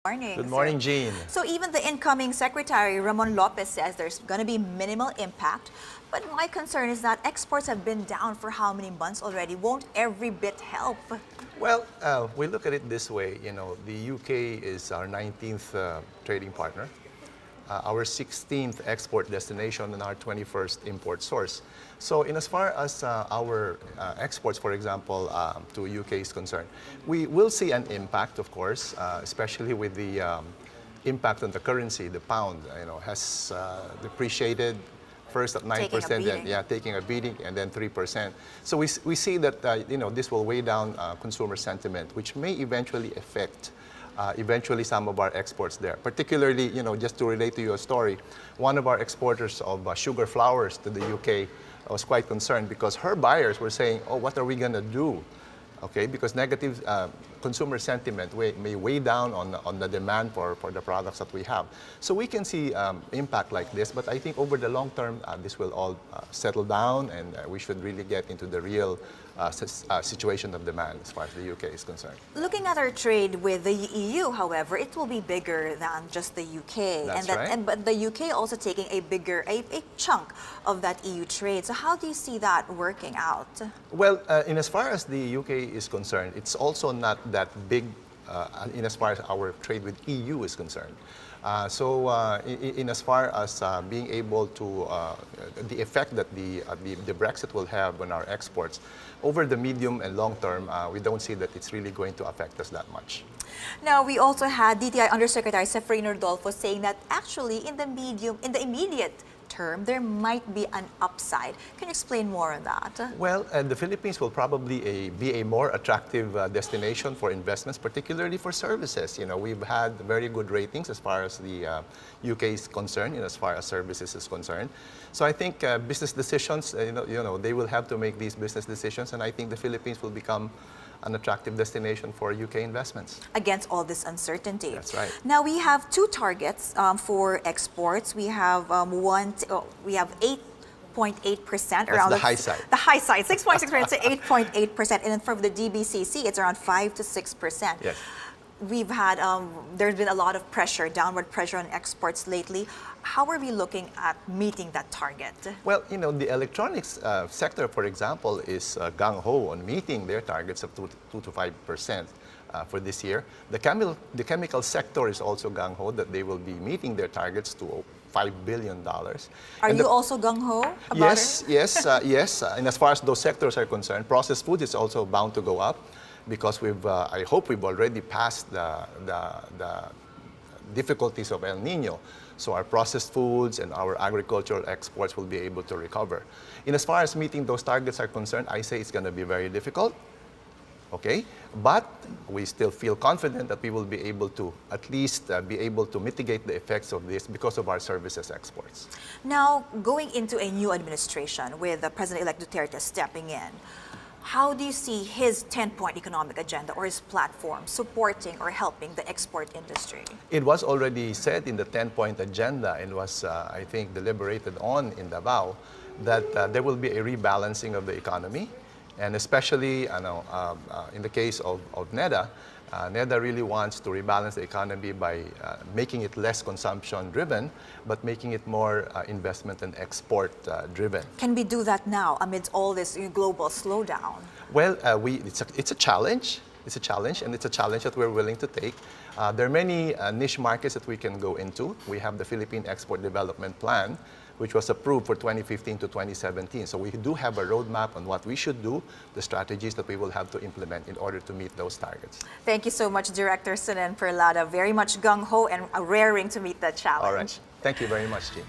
Morning, Good sir. morning, Jean. So even the incoming Secretary, Ramon Lopez, says there's going to be minimal impact. But my concern is that exports have been down for how many months already? Won't every bit help? Well, we look at it this way. You know, the UK is our 19th trading partner, our 16th export destination, and our 21st import source. So in as far as our exports, for example, to UK is concerned, we will see an impact, of course, especially with the impact on the currency. The pound, has depreciated first at 9%, then taking a beating, and then 3%. So we see that this will weigh down consumer sentiment, which may eventually affect some of our exports there. Particularly, just to relate to your story, one of our exporters of sugar flours to the UK was quite concerned because her buyers were saying, "Oh, what are we going to do?" Okay, because negative consumer sentiment may weigh down on the demand for the products that we have. So we can see impact like this, but I think over the long term, this will all settle down, and we should really get into the real situation of demand as far as the UK is concerned. Looking at our trade with the EU, however, it will be bigger than just the UK. That's right. But the UK also taking a bigger a chunk of that EU trade. So how do you see that working out? Well, in as far as the UK is concerned, it's also not that big in as far as our trade with EU is concerned. In as far as being able to, the effect that the Brexit will have on our exports, over the medium and long term, we don't see that it's really going to affect us that much. Now, we also had DTI Undersecretary Sefrino Rodolfo saying that actually in the immediate term, there might be an upside. Can you explain more on that? Well, the Philippines will probably be a more attractive destination for investments, particularly for services. We've had very good ratings as far as the UK is concerned, as far as services is concerned. So I think business decisions, they will have to make these business decisions, and I think the Philippines will become an attractive destination for UK investments. Against all this uncertainty. That's right. Now we have two targets for exports. We have we have 8.8% around the high side. The high side, 6.6% to 8.8%, and then from the DBCC, it's around 5 to 6%. Yes. We've had there's been a lot of pressure, downward pressure on exports lately. How are we looking at meeting that target? Well, the electronics sector, for example, is gung-ho on meeting their targets of 2 to 5% for this year. The chemical sector is also gung-ho that they will be meeting their targets to $5 billion. Are you also gung-ho about it? Yes. And as far as those sectors are concerned, processed food is also bound to go up because I hope we've already passed the difficulties of El Nino. So our processed foods and our agricultural exports will be able to recover. In as far as meeting those targets are concerned, I say it's going to be very difficult. Okay, but we still feel confident that we will be able to at least be able to mitigate the effects of this because of our services exports. Now, going into a new administration with President-elect Duterte stepping in, how do you see his 10-point economic agenda or his platform supporting or helping the export industry? It was already said in the 10-point agenda and was, I think, deliberated on in Davao that there will be a rebalancing of the economy. And especially in the case of NEDA, NEDA really wants to rebalance the economy by making it less consumption-driven, but making it more investment and export-driven. Can we do that now amidst all this global slowdown? Well, it's a challenge. It's a challenge, and it's a challenge that we're willing to take. There are many niche markets that we can go into. We have the Philippine Export Development Plan, which was approved for 2015 to 2017. So we do have a roadmap on what we should do, the strategies that we will have to implement in order to meet those targets. Thank you so much, Director Senen Perlada. Very much gung-ho and raring to meet that challenge. All right. Thank you very much, Jean.